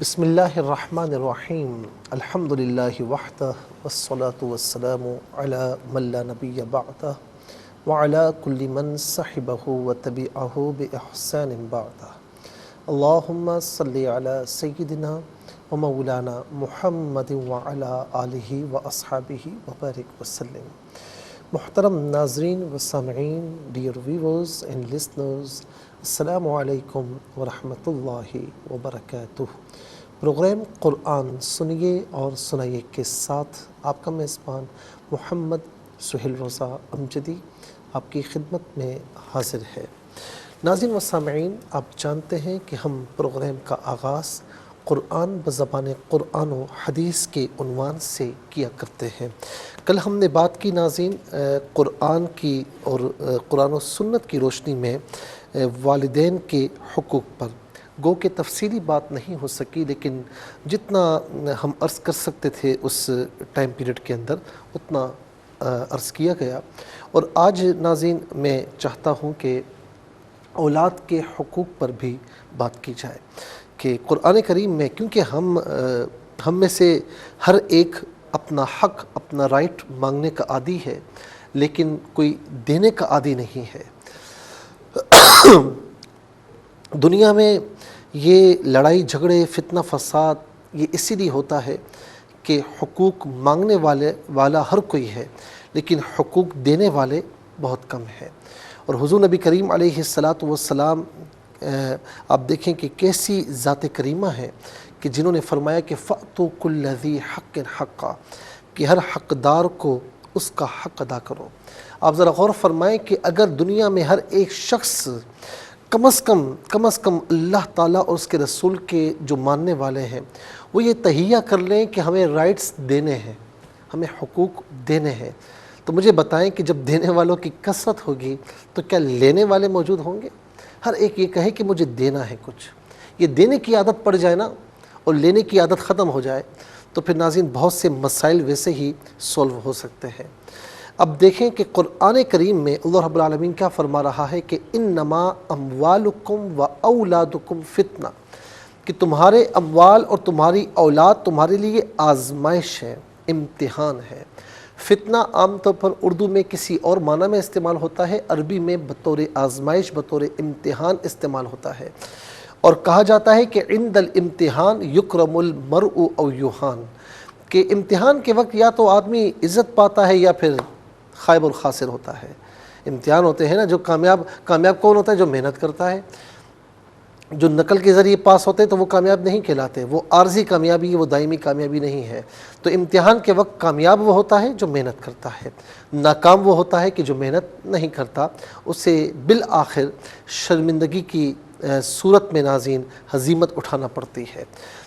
بسم اللہ الرحمن الرحیم الحمد للہ وحدہ والصلاة والسلام علی من لا نبی بعدہ وعلی کل من صحبہ وتبعہ بإحسان بعدہ اللہم صلی علی سیدنا ومولانا محمد وعلی آلہ واصحابہ وبارک وسلم۔ محترم ناظرین و سامعین، ڈیئر ویورز اینڈ لسنرز، السلام علیکم ورحمۃ اللہ وبرکاتہ۔ پروگرام قرآن سنیے اور سنائیے کے ساتھ آپ کا میزبان محمد سہیل رضا امجدی آپ کی خدمت میں حاضر ہے۔ ناظرین و سامعین، آپ جانتے ہیں کہ ہم پروگرام کا آغاز قرآن بزبان قرآن و حدیث کے عنوان سے کیا کرتے ہیں۔ کل ہم نے بات کی ناظرین قرآن کی اور قرآن و سنت کی روشنی میں والدین کے حقوق پر، گو کہ تفصیلی بات نہیں ہو سکی، لیکن جتنا ہم عرض کر سکتے تھے اس ٹائم پیریڈ کے اندر اتنا عرض کیا گیا۔ اور آج ناظرین میں چاہتا ہوں کہ اولاد کے حقوق پر بھی بات کی جائے کہ قرآن کریم میں، کیونکہ ہم میں سے ہر ایک اپنا حق، اپنا رائٹ مانگنے کا عادی ہے، لیکن کوئی دینے کا عادی نہیں ہے۔ دنیا میں یہ لڑائی جھگڑے، فتنہ فساد، یہ اسی لیے ہوتا ہے کہ حقوق مانگنے والا ہر کوئی ہے، لیکن حقوق دینے والے بہت کم ہیں۔ اور حضور نبی کریم علیہ السلام آپ دیکھیں کہ کیسی ذات کریمہ ہے کہ جنہوں نے فرمایا کہ فَأْتُوا كُلَّ ذِي حَقٍّ حَقًّا، کہ ہر حقدار کو اس کا حق ادا کرو۔ آپ ذرا غور فرمائیں کہ اگر دنیا میں ہر ایک شخص کم از کم اللہ تعالیٰ اور اس کے رسول کے جو ماننے والے ہیں، وہ یہ تہیہ کر لیں کہ ہمیں رائٹس دینے ہیں، ہمیں حقوق دینے ہیں، تو مجھے بتائیں کہ جب دینے والوں کی کثرت ہوگی تو کیا لینے والے موجود ہوں گے؟ ہر ایک یہ کہے کہ مجھے دینا ہے کچھ، یہ دینے کی عادت پڑ جائے نا اور لینے کی عادت ختم ہو جائے تو پھر ناظرین بہت سے مسائل ویسے ہی سولو ہو سکتے ہیں۔ اب دیکھیں کہ قرآن کریم میں اللہ رب العالمین کیا فرما رہا ہے کہ انما اموالکم و اولادکم فتنہ، کہ تمہارے اموال اور تمہاری اولاد تمہارے لیے آزمائش ہے، امتحان ہے۔ فتنہ عام طور پر اردو میں کسی اور معنی میں استعمال ہوتا ہے، عربی میں بطور آزمائش، بطور امتحان استعمال ہوتا ہے، اور کہا جاتا ہے کہ عند الامتحان یکرم المرء او یوہان، کہ امتحان کے وقت یا تو آدمی عزت پاتا ہے یا پھر خائب الخاسر ہوتا ہے۔ امتحان ہوتے ہیں نا، جو کامیاب کون ہوتا ہے؟ جو محنت کرتا ہے۔ جو نقل کے ذریعے پاس ہوتے ہیں تو وہ کامیاب نہیں کہلاتے، وہ عارضی کامیابی ہے، وہ دائمی کامیابی نہیں ہے۔ تو امتحان کے وقت کامیاب وہ ہوتا ہے جو محنت کرتا ہے، ناکام وہ ہوتا ہے کہ جو محنت نہیں کرتا، اسے بالآخر شرمندگی کی صورت میں ناظرین ہزیمت اٹھانا پڑتی ہے۔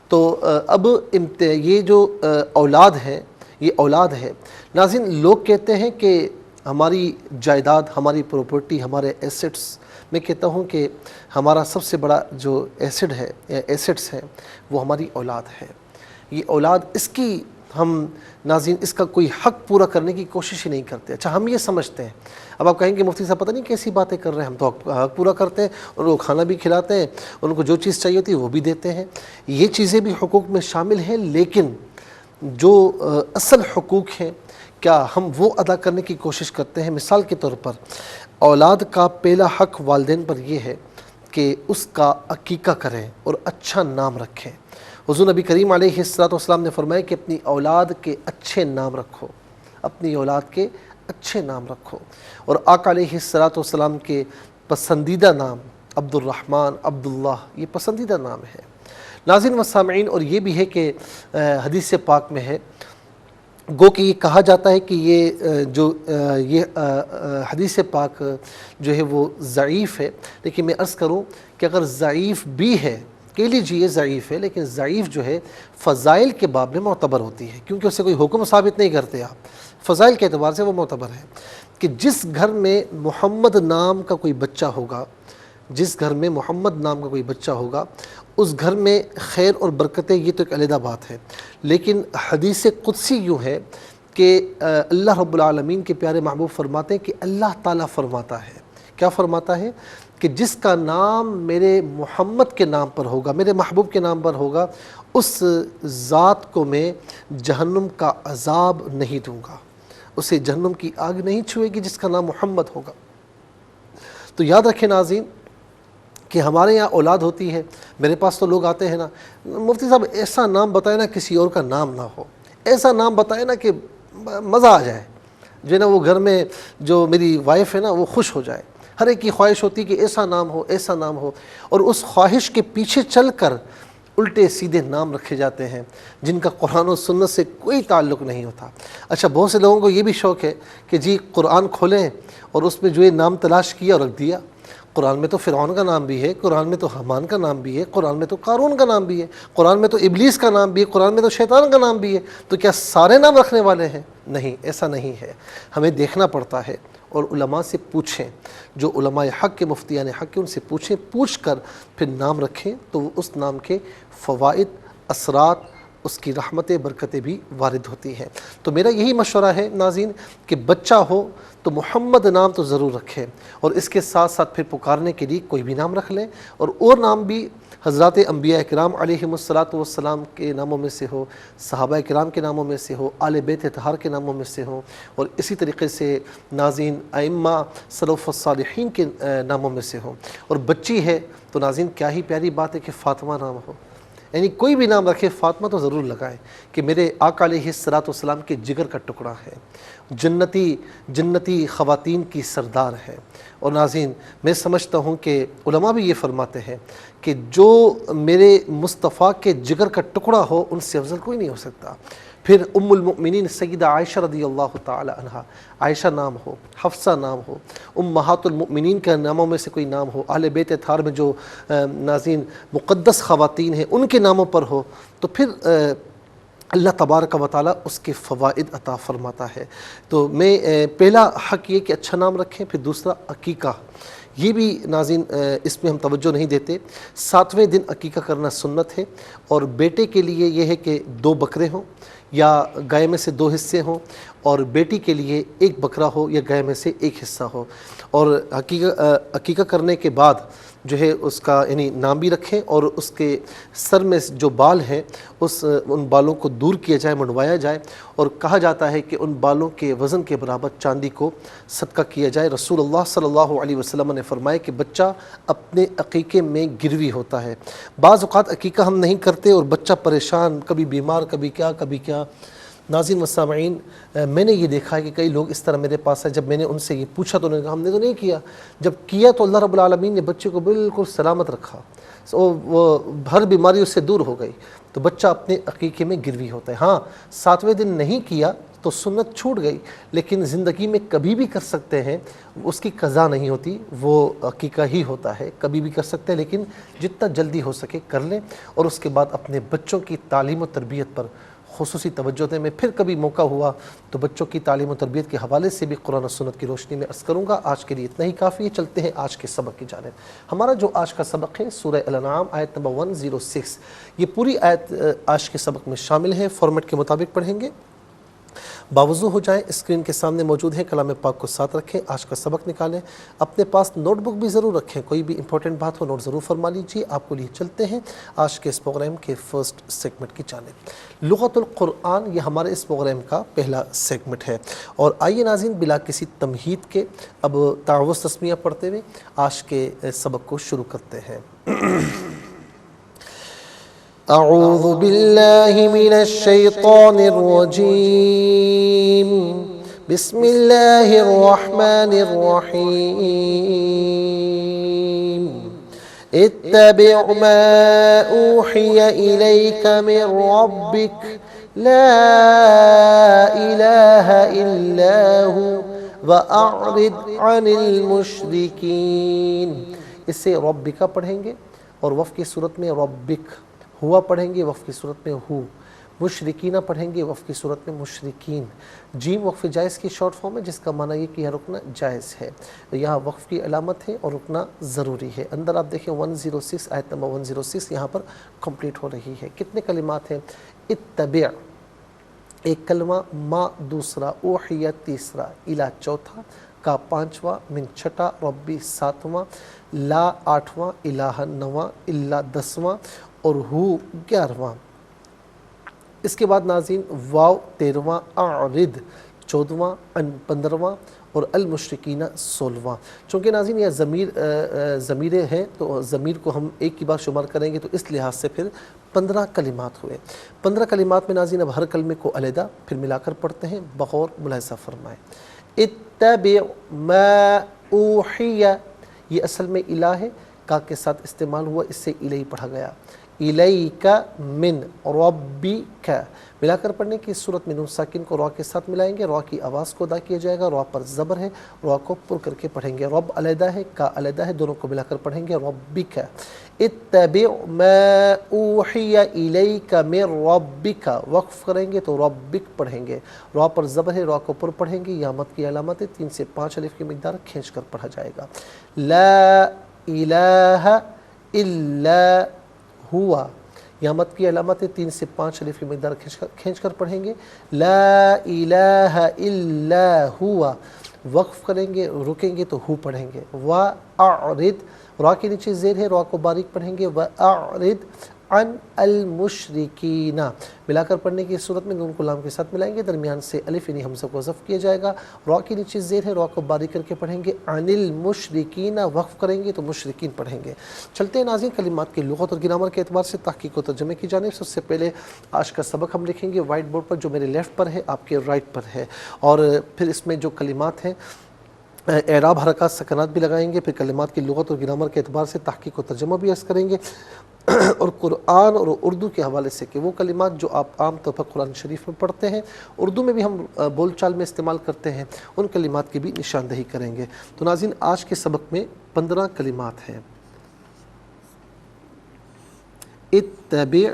تو اب یہ جو اولاد ہے، یہ اولاد ہے ناظرین۔ لوگ کہتے ہیں کہ ہماری جائیداد، ہماری پراپرٹی، ہمارے ایسٹس، میں کہتا ہوں کہ ہمارا سب سے بڑا جو ایسٹس ہیں وہ ہماری اولاد ہے۔ یہ اولاد، اس کی ہم ناظرین اس کا کوئی حق پورا کرنے کی کوشش ہی نہیں کرتے۔ اچھا، ہم یہ سمجھتے ہیں، اب آپ کہیں گے مفتی صاحب پتہ نہیں کیسی باتیں کر رہے ہیں، ہم تو حق پورا کرتے ہیں، ان کو کھانا بھی کھلاتے ہیں، ان کو جو چیز چاہیے ہوتی ہے وہ بھی دیتے ہیں، یہ چیزیں بھی حقوق میں شامل ہیں، لیکن جو اصل حقوق ہیں کیا ہم وہ ادا کرنے کی کوشش کرتے ہیں؟ مثال کے طور پر اولاد کا پہلا حق والدین پر یہ ہے کہ اس کا عقیقہ کریں اور اچھا نام رکھیں۔ حضور نبی کریم علیہ السلام نے فرمایا کہ اپنی اولاد کے اچھے نام رکھو، اپنی اولاد کے اچھے نام رکھو۔ اور آقا علیہ السلام کے پسندیدہ نام عبد الرحمن، عبداللہ، یہ پسندیدہ نام ہے ناظرین و سامعین۔ اور یہ بھی ہے کہ حدیث پاک میں ہے، گو کہ یہ کہا جاتا ہے کہ یہ حدیث پاک جو ہے وہ ضعیف ہے، لیکن میں عرض کروں کہ اگر ضعیف بھی ہے، کہہ لیجیے ضعیف ہے، لیکن ضعیف جو ہے فضائل کے باب میں معتبر ہوتی ہے، کیونکہ اسے کوئی حکم ثابت نہیں کرتے آپ، فضائل کے اعتبار سے وہ معتبر ہے کہ جس گھر میں محمد نام کا کوئی بچہ ہوگا، جس گھر میں محمد نام کا کوئی بچہ ہوگا، اس گھر میں خیر اور برکتیں، یہ تو ایک علیحدہ بات ہے۔ لیکن حدیث قدسی یوں ہے کہ اللہ رب العالمین کے پیارے محبوب فرماتے ہیں کہ اللہ تعالیٰ فرماتا ہے، کیا فرماتا ہے؟ کہ کہ جس کا نام میرے محمد کے نام پر ہوگا، میرے محبوب کے نام پر ہوگا، اس ذات کو میں جہنم کا عذاب نہیں دوں گا، اسے جہنم کی آگ نہیں چھوئے گی جس کا نام محمد ہوگا۔ تو یاد رکھیں ناظرین کہ ہمارے یہاں اولاد ہوتی ہے، میرے پاس تو لوگ آتے ہیں نا، مفتی صاحب ایسا نام بتائے نا کسی اور کا نام نہ ہو، ایسا نام بتائے نا کہ مزہ آ جائے، جو ہے نا وہ گھر میں جو میری وائف ہے نا وہ خوش ہو جائے۔ ہر ایک کی خواہش ہوتی کہ ایسا نام ہو، ایسا نام ہو، اور اس خواہش کے پیچھے چل کر الٹے سیدھے نام رکھے جاتے ہیں جن کا قرآن و سنت سے کوئی تعلق نہیں ہوتا۔ اچھا، بہت سے لوگوں کو یہ بھی شوق ہے کہ جی قرآن کھولیں اور اس میں جو یہ نام تلاش کیا اور رکھ دیا۔ قرآن میں تو فرعون کا نام بھی ہے، قرآن میں تو حامان کا نام بھی ہے، قرآن میں تو قارون کا نام بھی ہے، قرآن میں تو ابلیس کا نام بھی ہے، قرآن میں تو شیطان کا نام بھی ہے، تو کیا سارے نام رکھنے والے ہیں؟ نہیں، ایسا نہیں ہے۔ ہمیں دیکھنا پڑتا ہے اور علماء سے پوچھیں، جو علماء حق کے مفتیان حق کے، ان سے پوچھیں، پوچھ کر پھر نام رکھیں تو اس نام کے فوائد، اثرات، اس کی رحمتیں، برکتیں بھی وارد ہوتی ہیں۔ تو میرا یہی مشورہ ہے ناظرین کہ بچہ ہو تو محمد نام تو ضرور رکھیں، اور اس کے ساتھ ساتھ پھر پکارنے کے لیے کوئی بھی نام رکھ لیں، اور نام بھی حضرات انبیاء کرام علیہم الصلاۃ کے ناموں میں سے ہو، صحابہ کرام کے ناموں میں سے ہو، آل بیت اطہار کے ناموں میں سے ہو، اور اسی طریقے سے ناظرین ائمہ سلف الصالحین کے ناموں میں سے ہو۔ اور بچی ہے تو ناظرین کیا ہی پیاری بات ہے کہ فاطمہ نام ہو، یعنی کوئی بھی نام رکھے فاطمہ تو ضرور لگائیں کہ میرے آقا علیہ الصلاۃ کے جگر کا ٹکڑا ہے، جنتی خواتین کی سردار ہے۔ اور ناظرین میں سمجھتا ہوں کہ علماء بھی یہ فرماتے ہیں کہ جو میرے مصطفیٰ کے جگر کا ٹکڑا ہو ان سے افضل کوئی نہیں ہو سکتا۔ پھر ام المؤمنین سیدہ عائشہ رضی اللہ تعالی عنہا، عائشہ نام ہو، حفصہ نام ہو، امہات المؤمنین کے ناموں میں سے کوئی نام ہو، اہل بیت اطہار میں جو ناظرین مقدس خواتین ہیں ان کے ناموں پر ہو، تو پھر اللہ تبارک و تعالیٰ اس کے فوائد عطا فرماتا ہے۔ تو میں پہلا حق یہ کہ اچھا نام رکھیں، پھر دوسرا عقیقہ، یہ بھی ناظرین اس میں ہم توجہ نہیں دیتے۔ 7ویں دن عقیقہ کرنا سنت ہے، اور بیٹے کے لیے یہ ہے کہ 2 بکرے ہوں یا گائے میں سے 2 حصے ہوں، اور بیٹی کے لیے 1 بکرا ہو یا گائے میں سے 1 حصہ ہو۔ اور عقیقہ کرنے کے بعد جو ہے اس کا یعنی نام بھی رکھیں، اور اس کے سر میں جو بال ہیں ان بالوں کو دور کیا جائے، منڈوایا جائے، اور کہا جاتا ہے کہ ان بالوں کے وزن کے برابر چاندی کو صدقہ کیا جائے۔ رسول اللہ صلی اللہ علیہ وسلم نے فرمایا کہ بچہ اپنے عقیقے میں گروی ہوتا ہے۔ بعض اوقات عقیقہ ہم نہیں کرتے اور بچہ پریشان، کبھی بیمار، کبھی کیا۔ ناظرین و سامعین، میں نے یہ دیکھا ہے کہ کئی لوگ اس طرح میرے پاس ہے، جب میں نے ان سے یہ پوچھا تو انہوں نے کہا ہم نے تو نہیں کیا، جب کیا تو اللہ رب العالمین نے بچے کو بالکل سلامت رکھا، وہ ہر بیماری اس سے دور ہو گئی۔ تو بچہ اپنے عقیقے میں گروی ہوتا ہے۔ ہاں، 7ویں دن نہیں کیا تو سنت چھوٹ گئی، لیکن زندگی میں کبھی بھی کر سکتے ہیں، اس کی قضا نہیں ہوتی، وہ عقیقہ ہی ہوتا ہے، کبھی بھی کر سکتے ہیں، لیکن جتنا جلدی ہو سکے کر لیں، اور اس کے بعد اپنے بچوں کی تعلیم و تربیت پر خصوصی توجہ دیں۔ میں پھر کبھی موقع ہوا تو بچوں کی تعلیم و تربیت کے حوالے سے بھی قرآن و سنت کی روشنی میں عرض کروں گا۔ آج کے لیے اتنا ہی کافی ہے، چلتے ہیں آج کے سبق کی جانب۔ ہمارا جو آج کا سبق ہے سورہ الانعام آیت نمبر 106، یہ پوری آیت آج کے سبق میں شامل ہے، فارمیٹ کے مطابق پڑھیں گے۔ باوضو ہو جائیں، اسکرین کے سامنے موجود ہے، کلام پاک کو ساتھ رکھیں، آج کا سبق نکالیں، اپنے پاس نوٹ بک بھی ضرور رکھیں، کوئی بھی امپورٹنٹ بات ہو نوٹ ضرور فرما لیجیے۔ آپ کو لیے چلتے ہیں آج کے اس پروگرام کے فرسٹ سیگمنٹ کی جانب۔ لغت القرآن یہ ہمارے اس پروگرام کا پہلا سیگمنٹ ہے، اور آئیے ناظرین بلا کسی تمہید کے اب تعوذ تسمیہ پڑھتے ہوئے آج کے سبق کو شروع کرتے ہیں۔ اعوذ باللہ من الشیطان الرجیم، بسم اللہ الرحمن الرحیم، اتبع ما اوحی الیک من ربک لا الہ الا هو واعرض عن المشرکین۔ اسے ربکا پڑھیں گے، اور وف کی صورت میں ربک، ہوا پڑھیں گے وقف کی صورت میں ہو، مشرکینہ پڑھیں گے وقف کی صورت میں مشرکین۔ جیم وقف جائز کی شارٹ فارم ہے، جس کا معنی یہ کہ یہ رکنا جائز ہے، یہاں وقف کی علامت ہے اور رکنا ضروری ہے۔ اندر آپ دیکھیں 106 آیت نمبر 106 یہاں پر کمپلیٹ ہو رہی ہے۔ کتنے کلمات ہیں؟ اتبع ایک کلمہ، ما دوسرا، اوحیہ تیسرا، الہ چوتھا، کا 5واں، من چھٹا، ربی 7واں، لا 8واں، الہ 9واں، الا 10واں اور ہو 11واں۔ اس کے بعد ناظرین واو 13واں، اعرض 14واں، ان 15واں اور المشرکین 16واں۔ چونکہ ناظرین یہ ضمیریں ہیں تو ضمیر کو ہم ایک کی بار شمار کریں گے تو اس لحاظ سے پھر 15 کلمات ہوئے۔ 15 کلمات میں ناظرین اب ہر کلمے کو علیحدہ پھر ملا کر پڑھتے ہیں، بغور ملاحظہ فرمائیں۔ اتبع ما اوحی، یہ اصل میں الہ ہے، کا کے ساتھ استعمال ہوا، اس سے الی پڑھا گیا۔ الیک من ربک، ملا کر پڑھنے کی صورت میں نون ساکن کو را کے ساتھ ملائیں گے، را کی آواز کو ادا کیا جائے گا، را پر زبر ہے، را کو پر کر کے پڑھیں گے، رب علیحدہ ہے، کا علیحدہ ہے، دونوں کو ملا کر پڑھیں گے، ربک۔ اتبع ما اوحی الیک من ربک، وقف کریں گے تو ربک پڑھیں گے، را پر زبر ہے، را کو پر پڑھیں گے، یہ مد کی علامت ہے، 3 سے 5 الف کی مقدار کھینچ کر پڑھا جائے گا۔ لا الہ الا ہوا، یہاں مد کی علامت ہے، 3 سے 5 الف کی مقدار کھینچ کر پڑھیں گے۔ لا الہ الا ہوا، وقف کریں گے، رکیں گے تو ہو پڑھیں گے۔ وَأَعْرِضْ، را کے نیچے زیر ہے، را کو باریک پڑھیں گے، وَأَعْرِضْ عن المشرکین، ملا کر پڑھنے کی صورت میں نون کو لام کے ساتھ ملائیں گے، درمیان سے الف یعنی حمزہ کو حذف کیا جائے گا، را کے نیچے زیر ہے، را کو باریک کر کے پڑھیں گے، عن المشرکین، وقف کریں گے تو مشرکین پڑھیں گے۔ چلتے ہیں ناظرین کلمات کی لغت اور گرامر کے اعتبار سے تحقیق و ترجمے کی جانب۔ سب سے پہلے آج کا سبق ہم لکھیں گے وائٹ بورڈ پر، جو میرے لیفٹ پر ہے آپ کے رائٹ پر ہے، اور پھر اس میں جو کلمات ہیں اعراب، حرکات، سکنات بھی لگائیں گے، پھر کلمات کی لغت اور گرامر کے اعتبار سے تحقیق و ترجمہ بھی عرض کریں گے، اور قرآن اور اردو کے حوالے سے کہ وہ کلمات جو آپ عام طور پر قرآن شریف میں پڑھتے ہیں، اردو میں بھی ہم بول چال میں استعمال کرتے ہیں، ان کلمات کی بھی نشاندہی کریں گے۔ تو ناظرین آج کے سبق میں 15 کلمات ہیں۔ اتبع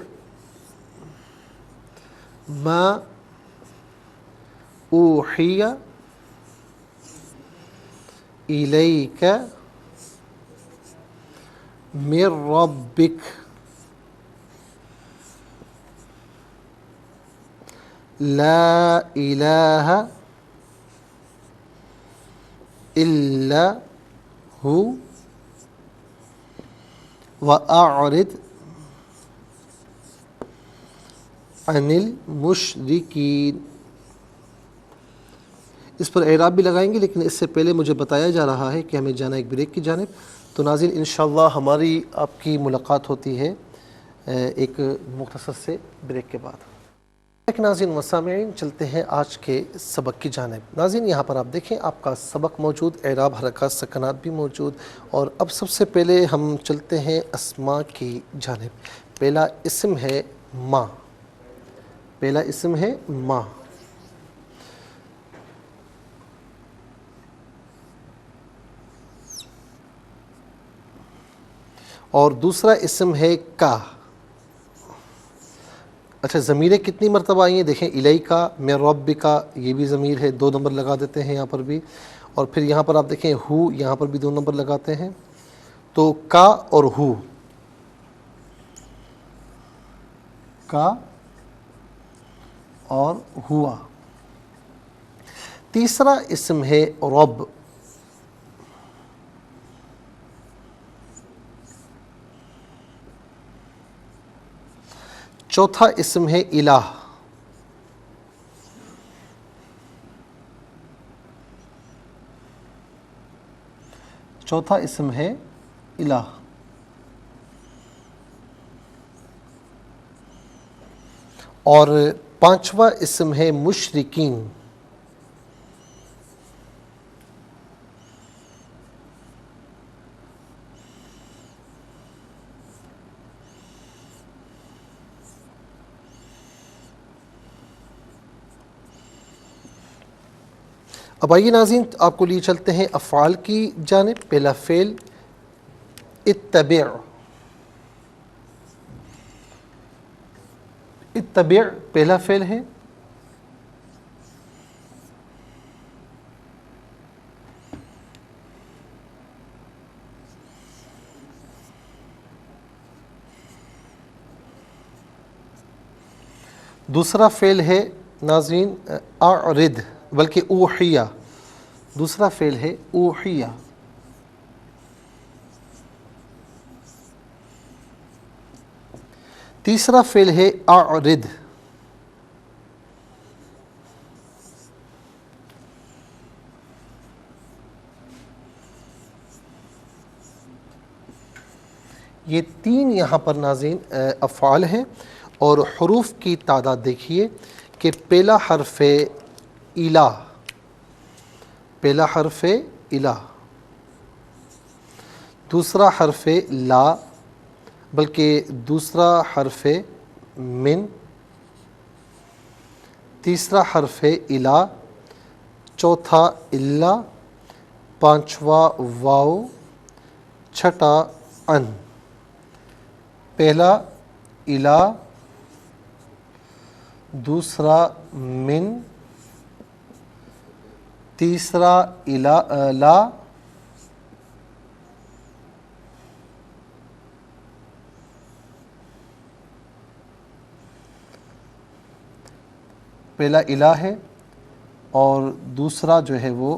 ما اوحی الیک من ربک، لا الہ الا ہو، وَأَعْرِضْ عن المشرکین۔ اس پر اعراب بھی لگائیں گے، لیکن اس سے پہلے مجھے بتایا جا رہا ہے کہ ہمیں جانا ایک بریک کی جانب۔ تو ناظرین انشاءاللہ ہماری آپ کی ملاقات ہوتی ہے ایک مختصر سے بریک کے بعد۔ ناظرین و سامعین چلتے ہیں آج کے سبق کی جانب۔ ناظرین یہاں پر آپ دیکھیں آپ کا سبق موجود، اعراب، حرکات، سکنات بھی موجود، اور اب سب سے پہلے ہم چلتے ہیں اسماء کی جانب۔ پہلا اسم ہے ماں، پہلا اسم ہے ماں، اور دوسرا اسم ہے کا۔ اچھا ضمیریں کتنی مرتبہ آئی ہیں دیکھیں، الیکا، من ربکا، یہ بھی ضمیر ہے، 2 نمبر لگا دیتے ہیں یہاں پر بھی، اور پھر یہاں پر آپ دیکھیں ہو، یہاں پر بھی 2 نمبر لگاتے ہیں، تو کا اور ہو، کا اور ہوا۔ تیسرا اسم ہے رب، چوتھا اسم ہے الہ، چوتھا اسم ہے الہ، اور 5واں اسم ہے مشرکین۔ اب آئیے ناظرین آپ کو لیے چلتے ہیں افعال کی جانب۔ پہلا فعل اتبع، اتبع پہلا فعل ہے، دوسرا فعل ہے ناظرین اعرض، بلکہ اوحیہ، دوسرا فعل ہے اوحیہ، تیسرا فعل ہے اعرض، یہ تین یہاں پر ناظرین افعال ہیں، اور حروف کی تعداد دیکھیے کہ پہلا حرف الہ، پہلا حرف الہ، دوسرا حرف لا، بلکہ دوسرا حرف من، تیسرا حرف الہ، چوتھا الا، پانچواں واو، چھٹا ان۔ پہلا الہ، دوسرا من، تیسرا لا، پہلا الہ ہے اور دوسرا جو ہے وہ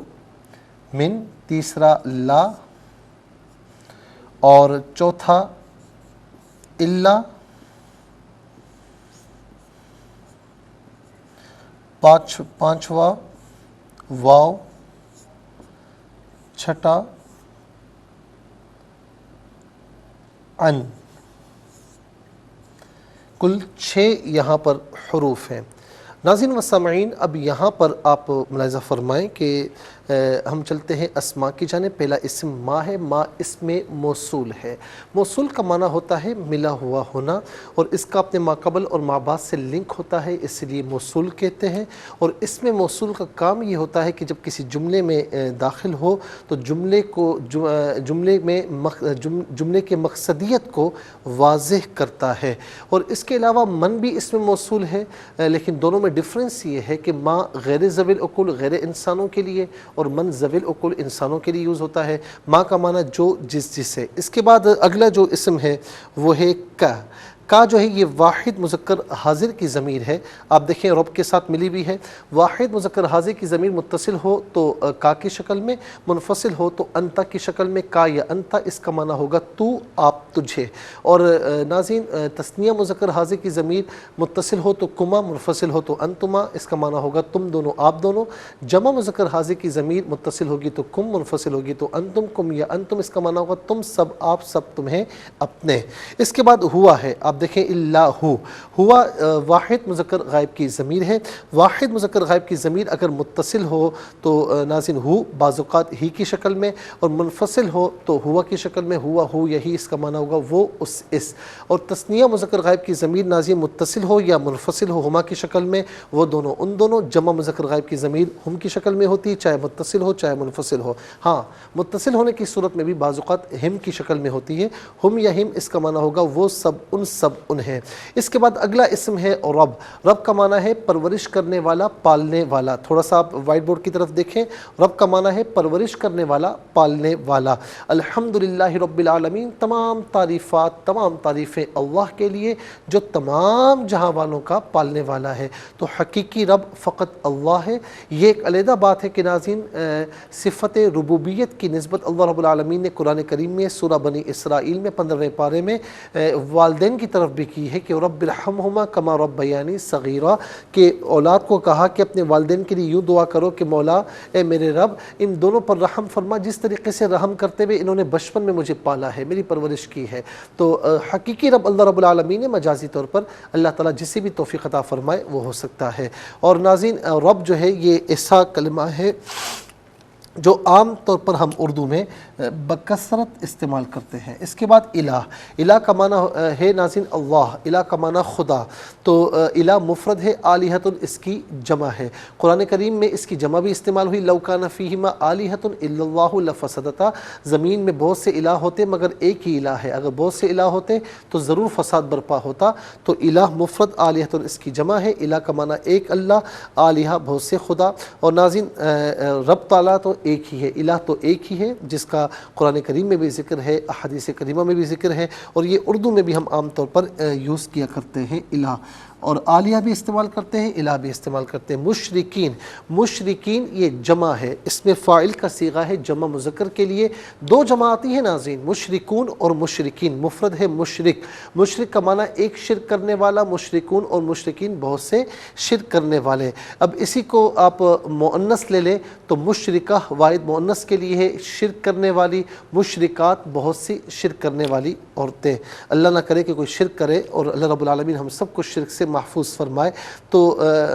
من، تیسرا لا اور چوتھا الا، پانچواں واو، چھٹا ان۔ کل 6 یہاں پر حروف ہیں۔ ناظرین و سامعین، اب یہاں پر آپ ملاحظہ فرمائیں کہ ہم چلتے ہیں اسماء کی جانب۔ پہلا اسم ما ہے، ما اسم موصول ہے۔ موصول کا معنی ہوتا ہے ملا ہوا ہونا، اور اس کا اپنے ما قبل اور ما بعد سے لنک ہوتا ہے، اس لیے موصول کہتے ہیں۔ اور اسم موصول کا کام یہ ہوتا ہے کہ جب کسی جملے میں داخل ہو تو جملے کے مقصدیت کو واضح کرتا ہے۔ اور اس کے علاوہ من بھی اسم موصول ہے، لیکن دونوں میں ڈفرنس یہ ہے کہ ما غیر ذوی العقول، غیر انسانوں کے لیے، اور من ذوی العقول انسانوں کے لیے یوز ہوتا ہے۔ ما کا معنی جو جس ہے۔ اس کے بعد اگلا جو اسم ہے وہ ہے کا جو ہے یہ واحد مذکر حاضر کی ضمیر ہے۔ آپ دیکھیں رب کے ساتھ ملی بھی ہے۔ واحد مذکر حاضر کی ضمیر متصل ہو تو کا کی شکل میں، منفصل ہو تو انتا کی شکل میں، کا یا انتا، اس کا معنی ہوگا تو، آپ، تجھے۔ اور ناظرین تثنیہ مذکر حاضر کی ضمیر متصل ہو تو کما، منفصل ہو تو انتما، اس کا معنی ہوگا تم دونوں، آپ دونوں۔ جمع مذکر حاضر کی ضمیر متصل ہوگی تو کم، منفصل ہوگی تو انتم کم یا انتم، اس کا معنی ہوگا تم سب، آپ سب، تمہیں اپنے۔ اس کے بعد ہوا ہے، آپ دیکھیں اللہ، ہوا واحد مذکر غائب کی ضمیر ہے۔ واحد مذکر غائب کی ضمیر اگر متصل ہو تو ناظرین ہو بعض اوقات ہی کی شکل میں، اور منفصل ہو تو ہوا کی شکل میں، ہوا، ہو، یہی، اس کا معنی ہوگا وہ، اس۔ اور تثنیہ مذکر غائب کی ضمیر ناظرین متصل ہو یا منفصل ہو ہما کی شکل میں، وہ دونوں، ان دونوں۔ جمع مذکر غائب کی ضمیر ہم کی شکل میں ہوتی ہے، چاہے متصل ہو چاہے منفصل ہو۔ ہاں، متصل ہونے کی صورت میں بھی بعض اوقات ہم کی شکل میں ہوتی ہے، ہم یا ہم، اس کا معنی ہوگا وہ سب، ان سب، ان ہیں۔ اس کے بعد اگلا اسم ہے رب۔ رب کا معنی ہے پرورش کرنے والا، پالنے والا۔ تھوڑا سا آپ وائٹ بورڈ کی طرف دیکھیں، رب کا معنی ہے پرورش کرنے والا، پالنے والا۔ الحمدللہ رب العالمین، تمام تعریفات، تمام تعریفیں اللہ کے لیے جو تمام جہاں والوں کا پالنے والا ہے۔ تو حقیقی رب فقط اللہ ہے۔ یہ ایک علیحدہ بات ہے کہ ناظرین صفت ربوبیت کی نسبت اللہ رب العالمین نے قرآن کریم میں سورہ بنی اسرائیل میں 15ویں پارے میں والدین کی طرف بھی کی ہے کہ رب ارحمہما کما ربیانی صغیرا، کہ اولاد کو کہا کہ اپنے والدین کے لیے یوں دعا کرو کہ مولا اے میرے رب ان دونوں پر رحم فرما، جس طریقے سے رحم کرتے ہوئے انہوں نے بچپن میں مجھے پالا ہے، میری پرورش کی ہے۔ تو حقیقی رب اللہ رب العالمین نے، مجازی طور پر اللہ تعالیٰ جسے بھی توفیق عطا فرمائے وہ ہو سکتا ہے۔ اور ناظرین رب جو ہے یہ ایسا کلمہ ہے جو عام طور پر ہم اردو میں بکثرت استعمال کرتے ہیں۔ اس کے بعد الہ۔ الہ کا معنی ہے ناظرین اللہ، الہ کا معنی خدا۔ تو الہ مفرد ہے، آلہۃ اس کی جمع ہے۔ قرآن کریم میں اس کی جمع بھی استعمال ہوئی، لو کان فیہما آلہۃ الا اللہ لفسدتا، زمین میں بہت سے الہ ہوتے مگر ایک ہی الہ ہے، اگر بہت سے الہ ہوتے تو ضرور فساد برپا ہوتا۔ تو الہ مفرد، آلہۃ اس کی جمع ہے۔ الہ کا معنی ایک اللہ، آلہہ بہت سے خدا۔ اور ناظرین رب تعالیٰ تو ایک ہی ہے، الہ تو ایک ہی ہے، جس کا قرآن کریم میں بھی ذکر ہے، احادیث کریمہ میں بھی ذکر ہے، اور یہ اردو میں بھی ہم عام طور پر یوز کیا کرتے ہیں الہ۔ اور آلیہ بھی استعمال کرتے ہیں، الہ بھی استعمال کرتے ہیں۔ مشرکین، مشرکین یہ جمع ہے، اس میں فاعل کا صیغہ ہے جمع مذکر کے لیے، دو جمع آتی ہیں ناظرین، مشرکون اور مشرکین، مفرد ہے مشرک، مشرک کا معنی ایک شرک کرنے والا، مشرکون اور مشرکین بہت سے شرک کرنے والے۔ اب اسی کو آپ مؤنث لے لیں تو مشرکہ واحد مؤنث کے لیے ہے، شرک کرنے والی، مشرکات بہت سی شرک کرنے والی عورتیں۔ اللہ نہ کرے کہ کوئی شرک کرے اور اللہ رب العالمین ہم سب کو شرک سے محفوظ فرمائے۔ تو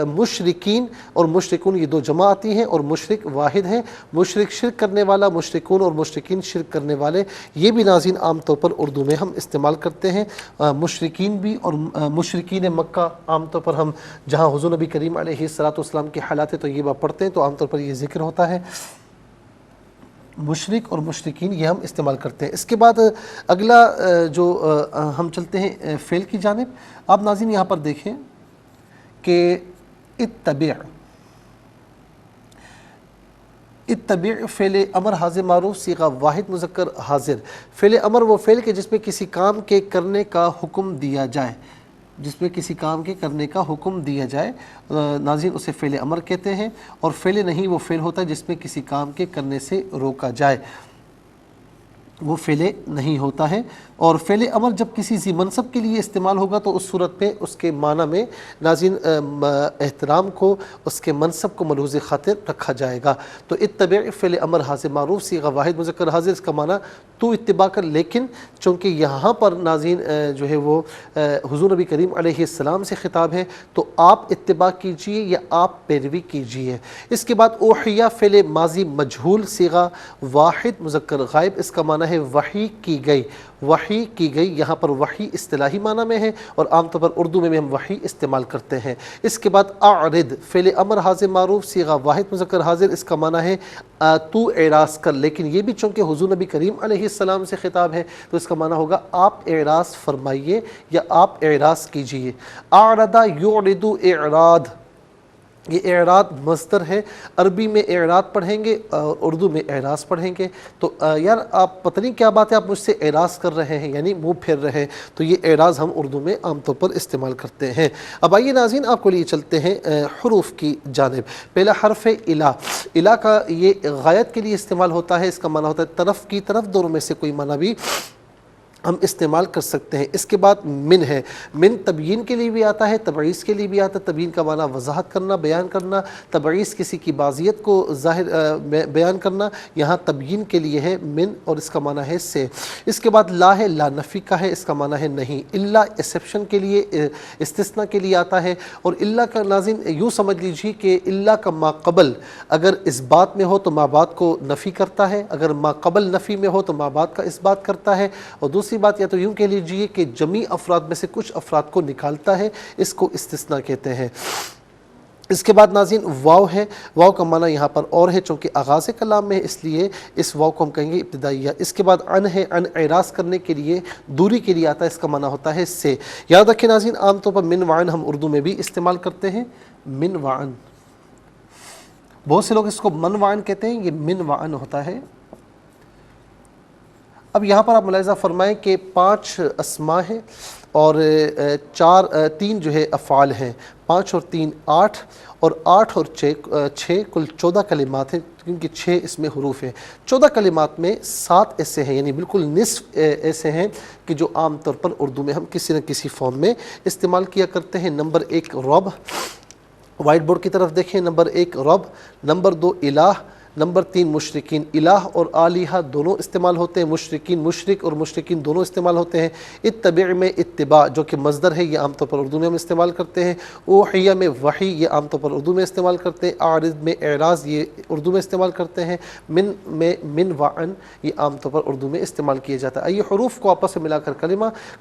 مشرکین اور مشرکون یہ دو جمع آتی ہیں اور مشرک واحد ہیں، مشرک شرک کرنے والا، مشرکون اور مشرکین شرک کرنے والے، یہ بھی ناظرین عام طور پر اردو میں ہم استعمال کرتے ہیں۔ مشرکین بھی اور مشرکین مکہ عام طور پر ہم جہاں حضور نبی کریم علیہ الصلوۃ والسلام کی حالات طیبہ پڑھتے ہیں تو عام طور پر یہ ذکر ہوتا ہے، مشرک اور مشرکین یہ ہم استعمال کرتے ہیں۔ اس کے بعد اگلا جو ہم چلتے ہیں فعل کی جانب، آپ ناظرین یہاں پر دیکھیں کہ اتبع، اتبع فعل امر حاضر معروف صیغہ واحد مذکر حاضر۔ فعل امر وہ فعل کہ جس میں کسی کام کے کرنے کا حکم دیا جائے، جس میں کسی کام کے کرنے کا حکم دیا جائے ناظرین اسے فعل امر کہتے ہیں، اور فعل نہیں وہ فعل ہوتا ہے جس میں کسی کام کے کرنے سے روکا جائے، وہ فعل نہیں ہوتا ہے۔ اور فعل امر جب کسی ذی منصب کے لیے استعمال ہوگا تو اس صورت میں اس کے معنی میں ناظرین احترام کو، اس کے منصب کو ملحوظ خاطر رکھا جائے گا۔ تو اتبع فعل امر حاضر معروف صیغہ واحد مذکر حاضر، اس کا معنی تو اتباع کر، لیکن چونکہ یہاں پر ناظرین جو ہے وہ حضور نبی کریم علیہ السلام سے خطاب ہے تو آپ اتباع کیجئے یا آپ پیروی کیجئے۔ اس کے بعد اوحیہ فعل ماضی مجہول صیغہ واحد مذکر غائب، اس کا معنی ہے وحی کی گئی، وحی کی گئی، یہاں پر وحی اصطلاحی معنی میں ہے اور عام طور پر اردو میں بھی ہم وحی استعمال کرتے ہیں۔ اس کے بعد اعرض فعل امر حاضر معروف صیغہ واحد مذکر حاضر، اس کا معنی ہے تو اعراض کر، لیکن یہ بھی چونکہ حضور نبی کریم علیہ السلام سے خطاب ہے تو اس کا معنی ہوگا آپ اعراض فرمائیے یا آپ اعراض کیجئے۔ اعرض یعرض اعراض، یہ اعراض مصدر ہے، عربی میں اعراض پڑھیں گے اور اردو میں اعراض پڑھیں گے تو یار آپ پتہ نہیں کیا بات ہے، آپ مجھ سے اعراض کر رہے ہیں یعنی منہ پھیر رہے ہیں، تو یہ اعراض ہم اردو میں عام طور پر استعمال کرتے ہیں۔ اب آئیے ناظرین آپ کو لیے چلتے ہیں حروف کی جانب۔ پہلا حرف الہ، الہ کا یہ غایت کے لیے استعمال ہوتا ہے، اس کا معنی ہوتا ہے طرف کی طرف، دونوں میں سے کوئی معنی بھی ہم استعمال کر سکتے ہیں۔ اس کے بعد من ہے، من تبیین کے لیے بھی آتا ہے، تبعیض کے لیے بھی آتا ہے۔ تبیین کا معنی وضاحت کرنا، بیان کرنا، تبعیض کسی کی بعضیت کو ظاہر بیان کرنا، یہاں تبیین کے لیے ہے من اور اس کا معنی ہے سے۔ اس کے بعد لا ہے، لا نفی کا ہے، اس کا معنی ہے نہیں۔ الا ایکسیپشن کے لیے، استثناء کے لیے آتا ہے، اور الا کا ناظرین یوں سمجھ لیجیے کہ الا کا ما قبل اگر اس بات میں ہو تو ما بعد کو نفی کرتا ہے، اگر ما قبل نفی میں ہو تو ما بعد کا اس بات کرتا ہے، اور دوسری بات یا تو یوں کہہ لیجئے کہ جمیع افراد میں سے کچھ افراد کو نکالتا ہے، اس کو استثناء کہتے ہیں۔ اس کے بعد ناظرین واو ہے، واو کا معنی یہاں پر اور ہے چونکہ آغاز کلام میں ہے اس لیے اس واو کو ہم کہیں گے ابتدائیہ۔ اس کے بعد ان ہے، ان اعراض کرنے کے لیے، دوری کے لیے آتا ہے، اس کا معنی ہوتا ہے سے۔ یاد رکھیں ناظرین عام طور پر من وعن ہم اردو میں بھی استعمال کرتے ہیں، من وعن، بہت سے لوگ اس کو من وعن کہتے ہیں، یہ من وعن ہوتا ہے۔ اب یہاں پر آپ ملاحظہ فرمائیں کہ 5 اسماء ہیں اور 3 جو ہے افعال ہیں، 5 اور 3 8، اور 8 اور 6 کل 14 کلمات ہیں، کیونکہ 6 اس میں حروف ہیں۔ 14 کلمات میں 7 ایسے ہیں، یعنی بالکل نصف ایسے ہیں کہ جو عام طور پر اردو میں ہم کسی نہ کسی فارم میں استعمال کیا کرتے ہیں۔ نمبر 1 رب، وائٹ بورڈ کی طرف دیکھیں، نمبر 1 رب، نمبر 2 الہ، نمبر 3 مشرکین۔ الہ اور آلیہ دونوں استعمال ہوتے ہیں، مشرکین مشرک اور مشرکین دونوں استعمال ہوتے ہیں۔ اتبع میں اتباع جو کہ مصدر ہے، یہ عام طور پر اردو میں ہم استعمال کرتے ہیں۔ اوحیہ میں وحی، یہ عام طور پر اردو میں استعمال کرتے ہیں۔ اعرض میں اعراض، یہ اردو میں استعمال کرتے ہیں۔ من میں من وعن، یہ عام طور پر اردو میں استعمال کیا جاتا ہے۔ آئیے حروف کو آپس میں ملا کر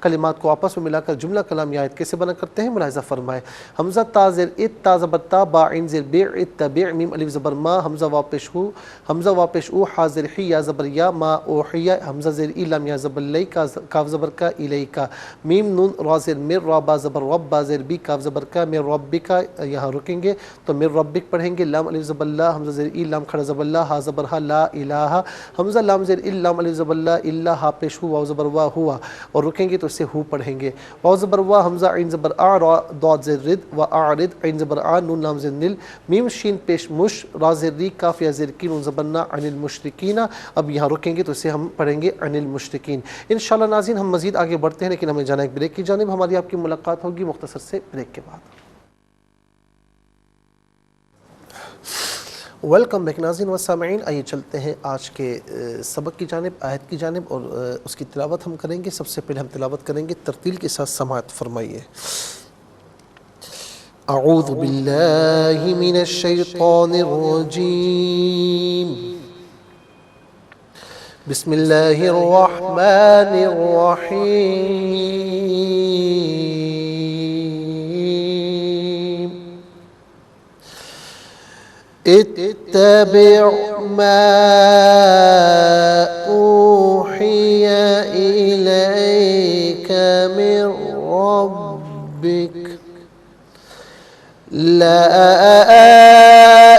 کلمات کو آپس میں ملا کر جملہ کلام یا آیت کیسے بنا کرتے ہیں ملاحظہ فرمائے۔ حمزہ تا زیر ات، تا زبر تا، با عین زیر بع، اتبع، میم الف زبر ما، حمزہ واو پیش ہو، حمزہ وا پیش او حاضر ہی یا زبر یا ما اوحیا حمزہ زیر ای لام یا زبر لی کاف زبر کا الی کا میم نون را زیر مر را با زبر رب با زیر بی کاف زبر کا مر ربک کا یہاں رکیں گے تو مر ربک پڑھیں گے لام الف زبر لا حمزہ زیر ای لام کھڑا زبر لا ہا زبر ہا لا الہ حمزہ لام زیر ای لام الف زبر لا الا ہا پیش ہوا زبر وا ہوا اور رکیں گے تو اسے ہو پڑھیں گے واو زبر وا حمزہ عین زبر آ را ضاد زیر رد و اعرض عین زبر آ نون لام زیر نل میم شین پیش مش را زیر ری کاف یا زیر کی نون زبر نا عن المشرکین اب یہاں رکیں گے تو اسے ہم پڑھیں گے عن المشرکین انشاءاللہ ناظرین ہم مزید آگے بڑھتے ہیں لیکن ہمیں جانا ایک بریک کی جانب ہماری آپ کی ملاقات ہوگی مختصر سے بریک کے بعد ویلکم بیک ناظرین و سامعین آئیے چلتے ہیں آج کے سبق کی جانب آیت کی جانب اور اس کی تلاوت ہم کریں گے سب سے پہلے ہم تلاوت کریں گے ترتیل کے ساتھ سماعت فرمائیے اعوذ باللہ من الشیطان الرجیم بسم اللہ الرحمن الرحیم اتبع ما اوحی الیک من ربک لا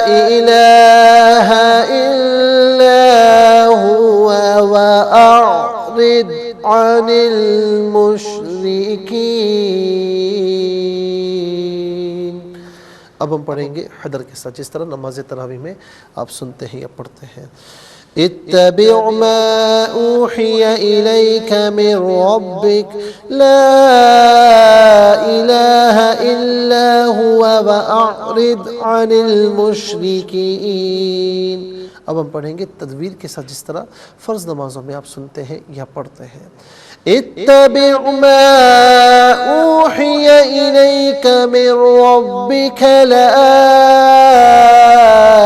الہ الا هو واعرض عن المشرکین اب ہم پڑھیں گے حدر کے ساتھ جس طرح نماز تراویح میں آپ سنتے ہیں یا پڑھتے ہیں اتبع ما اوحی الیک من ربک لا الہ الا هو واعرض عن المشرکین اب ہم پڑھیں گے تدویر کے ساتھ جس طرح فرض نمازوں میں آپ سنتے ہیں یا پڑھتے ہیں اتبع ما اوحی الیک من ربک لا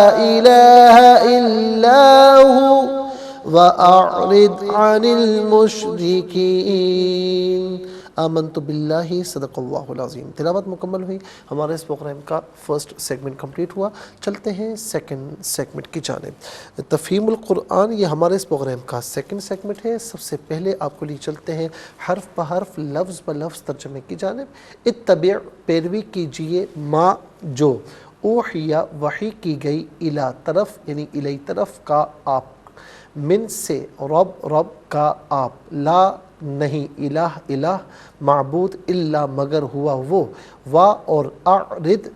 الہ الا هو واعرض عن المشرکین آمنت باللہ صدق اللہ العظیم تلاوت مکمل ہوئی ہمارا اس پروگرام کا فرسٹ سیگمنٹ کمپلیٹ ہوا چلتے ہیں سیکنڈ سیگمنٹ کی جانب تفہیم القرآن یہ ہمارے اس پروگرام کا سیکنڈ سیگمنٹ ہے سب سے پہلے آپ کو لیے چلتے ہیں حرف بحرف لفظ بلفظ ترجمے کی جانب اتبع پیروی کیجئے ما جو اوحیا وحی کی گئی الی طرف یعنی الی طرف کا آپ من سے رب کا آپ لا نہیں الہ الہ معبود الا مگر ہوا وہ وا اور اعرض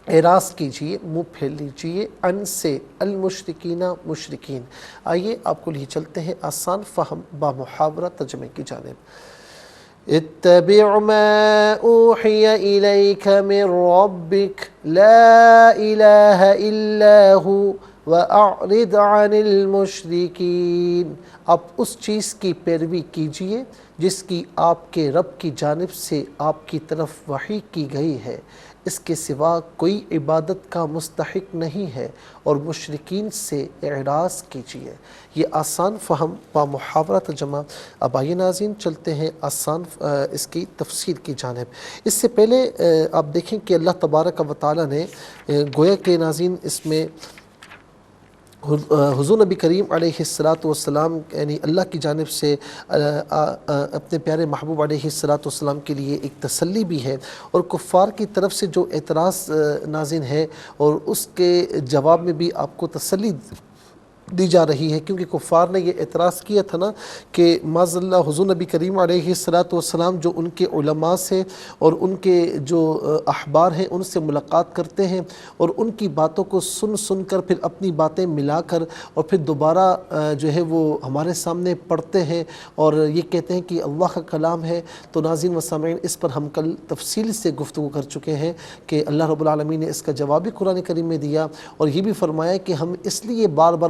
اعراض کیجئے منہ پھیر لیجئے ان سے المشرکین مشرکین آئیے آپ کو لیے چلتے ہیں آسان فہم با محاورہ ترجمے کی جانب اتبع ما اوحی الیک من ربک لا الہ الا هو وَأَعْرِضْ عَنِ الْمُشْرِكِينَ آپ اس چیز کی پیروی کیجئے جس کی آپ کے رب کی جانب سے آپ کی طرف وحی کی گئی ہے اس کے سوا کوئی عبادت کا مستحق نہیں ہے اور مشرکین سے اعراض کیجئے یہ آسان فہم و محاورہ ترجمہ اب آئیے ناظرین چلتے ہیں آسان اس کی تفسیر کی جانب اس سے پہلے آپ دیکھیں کہ اللہ تبارک و تعالی نے گویا کہ ناظرین اس میں حضور نبی کریم علیہ السلام یعنی اللہ کی جانب سے اپنے پیارے محبوب علیہ السلام کے لیے ایک تسلی بھی ہے اور کفار کی طرف سے جو اعتراض نازل ہے اور اس کے جواب میں بھی آپ کو تسلی دی جا رہی ہے کیونکہ کفار نے یہ اعتراض کیا تھا نا کہ معاذ اللہ حضور نبی کریم علیہ السلام جو ان کے علماء سے اور ان کے جو احبار ہیں ان سے ملاقات کرتے ہیں اور ان کی باتوں کو سن کر پھر اپنی باتیں ملا کر اور پھر دوبارہ جو ہے وہ ہمارے سامنے پڑھتے ہیں اور یہ کہتے ہیں کہ اللہ کا کلام ہے تو ناظرین و سامعین اس پر ہم کل تفصیل سے گفتگو کر چکے ہیں کہ اللہ رب العالمین نے اس کا جواب بھی قرآن کریم میں دیا اور یہ بھی فرمایا کہ ہم اس لیے بار بار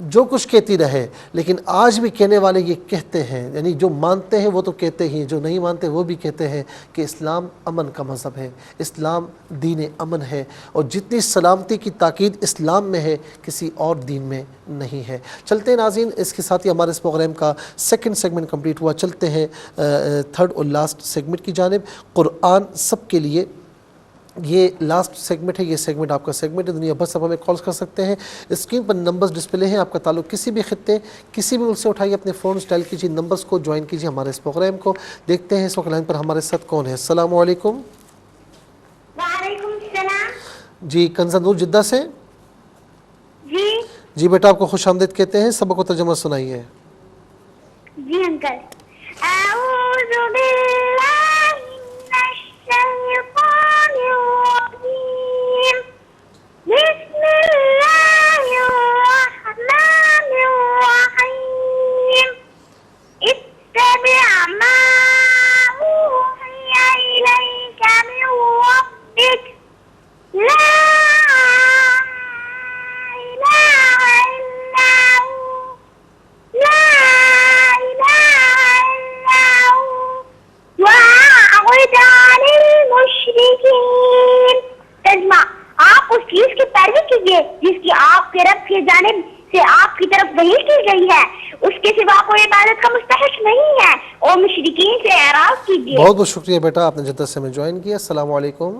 جو کچھ کہتی رہے، لیکن آج بھی کہنے والے یہ کہتے ہیں، یعنی جو مانتے ہیں وہ تو کہتے ہی، جو نہیں مانتے وہ بھی کہتے ہیں کہ اسلام امن کا مذہب ہے، اسلام دین امن ہے، اور جتنی سلامتی کی تاکید اسلام میں ہے کسی اور دین میں نہیں ہے۔ چلتے ہیں ناظرین، اس کے ساتھ ہی ہمارے اس پروگرام کا سیکنڈ سیگمنٹ کمپلیٹ ہوا۔ چلتے ہیں تھرڈ اور لاسٹ سیگمنٹ کی جانب، قرآن سب کے لیے۔ یہ لاسٹ سیگمنٹ ہے، یہ سیگمنٹ آپ کا سیگمنٹ ہے، دنیا بھر سے ہمیں کالز کر سکتے ہیں، اسکرین پر نمبرز ڈسپلے ہیں، آپ کا تعلق کسی بھی خطے کسی بھی ملک سے اٹھائیے، اپنے فونز ڈائل کیجیے، نمبرز کو جوائن کیجیے ہمارے اس پروگرام کو۔ دیکھتے ہیں اس وقت لائن پر ہمارے ساتھ کون ہے۔ السلام علیکم۔ وعلیکم السلام۔ جی کنزا نور جدہ سے۔ جی بیٹا آپ کو خوش آمدید کہتے ہیں، سبق و ترجمہ سنائیے۔ جی انکل۔ اعوذ باللہ من الشیطان الرجیم، بسم اللہ الرحمن الرحیم، اتبع ما اوحی الیک من ربک، لا آپ اس چیز کی پیروی کیجیے جس کی آپ کے رب کی جانب سے آپ کی طرف وحی کی گئی ہے، اس کے سوا کوئی عبادت کا مستحق نہیں ہے، اور مشرکین سے اعراض کیجیے۔ بہت بہت شکریہ بیٹا، آپ نے جدہ سے ہمیں جوائن کیا۔ السلام علیکم۔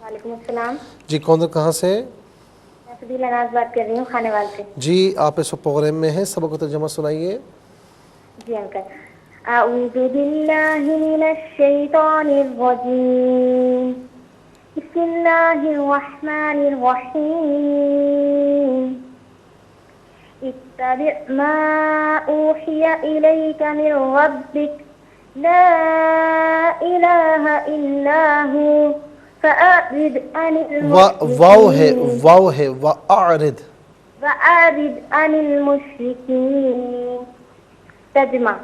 وعلیکم السلام۔ جی کون کہاں سے؟ میں فضیل اناز بات کر رہی ہوں کھانے وال سے۔ جی آپ اس پروگرام میں ہیں، سبق و ترجمہ سنائیے۔ جی انکل۔ اعوذ باللہ من الشیطان الرجیم، بسم اللہ الرحمن الرحیم، اتبع ما اوحی الیک من ربک، لا الہ الا ہو فأعرض عن واو ہے وَأَعْرِضْ عن المشرکین۔ ترجمہ،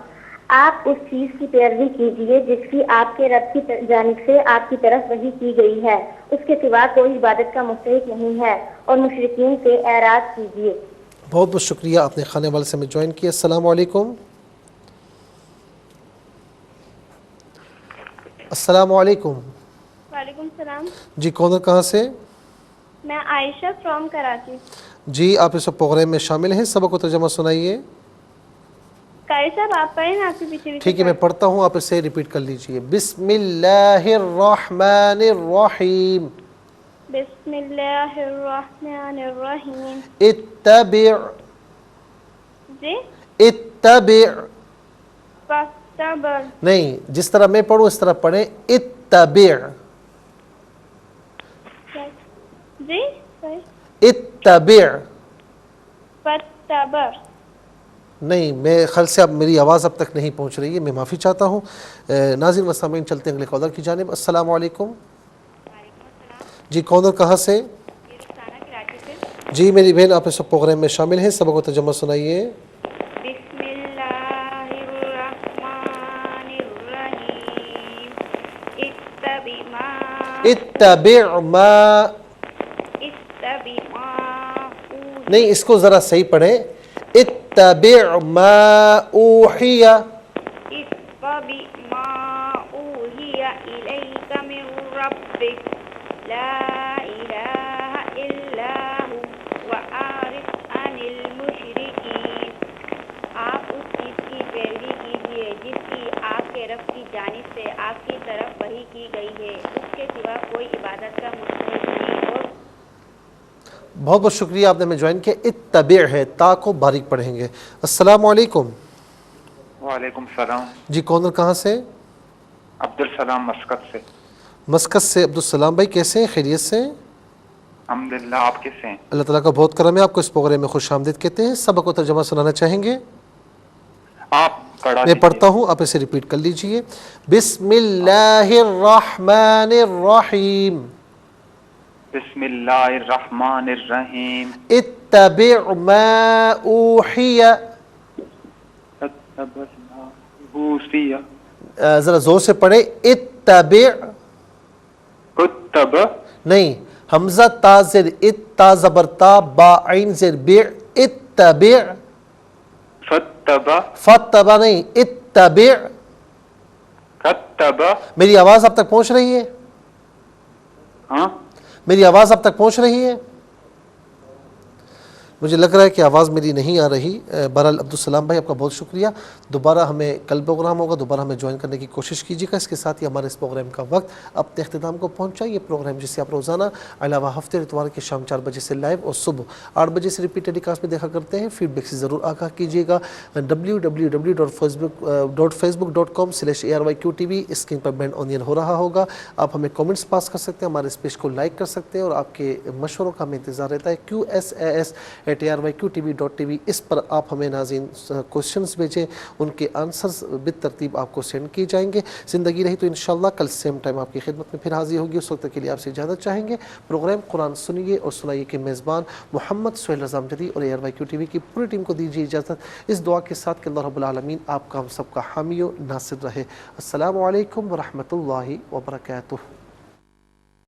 آپ اس چیز کی پیروی کیجیے جس کی آپ کے رب کی جانب سے آپ کی طرف وحی کی گئی ہے، اس کے سوا کوئی عبادت کا مستحق نہیں ہے، اور مشرکین سے اعراض کیجیے۔ بہت بہت شکریہ، آپ نے خانے والے سے ہمیں جوائن کیا۔ السلام علیکم۔ السلام علیکم۔ وعلیکم السلام۔ جی کون کہاں سے؟ میں عائشہ فرام کراچی۔ جی آپ اس پروگرام میں شامل ہیں، سبق و ترجمہ سنائیے۔ قاری صاحب آپ پڑھیں نا، آپ کے پیچھے ٹھیک ہے میں پڑھتا ہوں، آپ اسے ریپیٹ کر لیجئے۔ بسم اللہ الرحمن الرحیم، بسم اللہ الرحمن الرحیم، اتبع جی اتبع فاستبر، نہیں، جس طرح میں پڑھوں اس طرح پڑھیں، اتبع جی صحیح، اتبع فاستبر۔ نہیں، میں خیال سے اب میری آواز اب تک نہیں پہنچ رہی ہے، میں معافی چاہتا ہوں۔ ناظرین و سامعین چلتے ہیں اگلے کالر کی جانب۔ السلام علیکم۔ جی کون اور کہاں سے؟ جی میری بہن آپ اس پروگرام میں شامل ہیں، سبق و ترجمہ سنائیے۔ بسم اللہ الرحمن الرحیم، اتبع ما نہیں، اس کو ذرا صحیح پڑھیں، اتبع ما اوحی، اتبع ما اوحی الیک من ربک، لا الہ الا ہو واعرض عن المشرکین۔ آپ اس چیز کی پیروی کیجیے جس کی آپ کے رب کی جانب سے آپ کی طرف وحی کی گئی ہے، اس کے سوا کوئی عبادت کا مستحق نہیں۔ اور بہت بہت شکریہ، آپ نے ہمیں جوائن کیا۔ اتبع ہے، تا کو باریک پڑھیں گے۔ السلام علیکم۔ وعلیکم السلام۔ جی کون اور کہاں سے؟ عبدالسلام مسقط سے۔ مسقط سے عبدالسلام بھائی، کیسے ہیں؟ خیریت سے ہیں؟ الحمدللہ، آپ کیسے ہیں؟ اللہ تعالیٰ کا بہت کرم ہے، آپ کو اس پروگرام میں خوش آمدید کہتے ہیں۔ سبق و ترجمہ سنانا چاہیں گے؟ آپ پڑھا میں پڑھتا ہوں، آپ اسے ریپیٹ کر لیجئے۔ بسم اللہ الرحمن الرحیم، بسم اللہ الرحمن الرحیم، اتبع ما اوحی، اتبع ما اوحی، ذرا زور سے پڑھیں، اتبع اتبع نہیں، حمزہ تا زیر ات، تا زبر تا، با عین زیر بع، اتبع، فتبع، فتبع نہیں، اتبع. کتبع. میری آواز اب تک پہنچ رہی ہے؟ ہاں میری آواز اب تک پہنچ رہی ہے؟ مجھے لگ رہا ہے کہ آواز میری نہیں آ رہی. بہرحال عبدالسلام بھائی آپ کا بہت شکریہ. دوبارہ ہمیں کل پروگرام ہوگا، دوبارہ ہمیں جوائن کرنے کی کوشش کیجیے گا. اس کے ساتھ ہی ہمارے اس پروگرام کا وقت اپنے اختتام کو پہنچا. یہ پروگرام جسے آپ روزانہ علاوہ ہفتے اتوار کے شام 4 بجے سے لائیو اور صبح 8 بجے سے ریپیٹ ٹیلی کاسٹ میں دیکھا کرتے ہیں. فیڈ بیک سے ضرور آگاہ کیجیے گا. www.facebook.com/ARYQTV اسکرین پر بینڈ آنین ہو رہا ہوگا. آپ ہمیں کامنٹس پاس کر سکتے ہیں، ہمارے اس پیج کو لائک کر سکتے ہیں، اور آپ کے مشوروں کا ہمیں انتظار رہتا ہے. QSAS@ARYQTV.tv اس پر آپ ہمیں ناظرین کوشچنز بھیجیں، ان کے آنسرز بالترتیب آپ کو سینڈ کیے جائیں گے. زندگی رہی تو انشاءاللہ کل سیم ٹائم آپ کی خدمت میں پھر حاضر ہوگی. اس وقت کے لیے آپ سے اجازت چاہیں گے. پروگرام قرآن سنیے اور سنائیے کے میزبان محمد سہیل رضا امجدی اور ARYQTV کی پوری ٹیم کو دیجیے اجازت، اس دعا کے ساتھ کہ اللہ رب العالمین آپ کا ہم سب کا حامی و ناصر رہے. السلام علیکم ورحمۃ اللہ وبرکاتہ.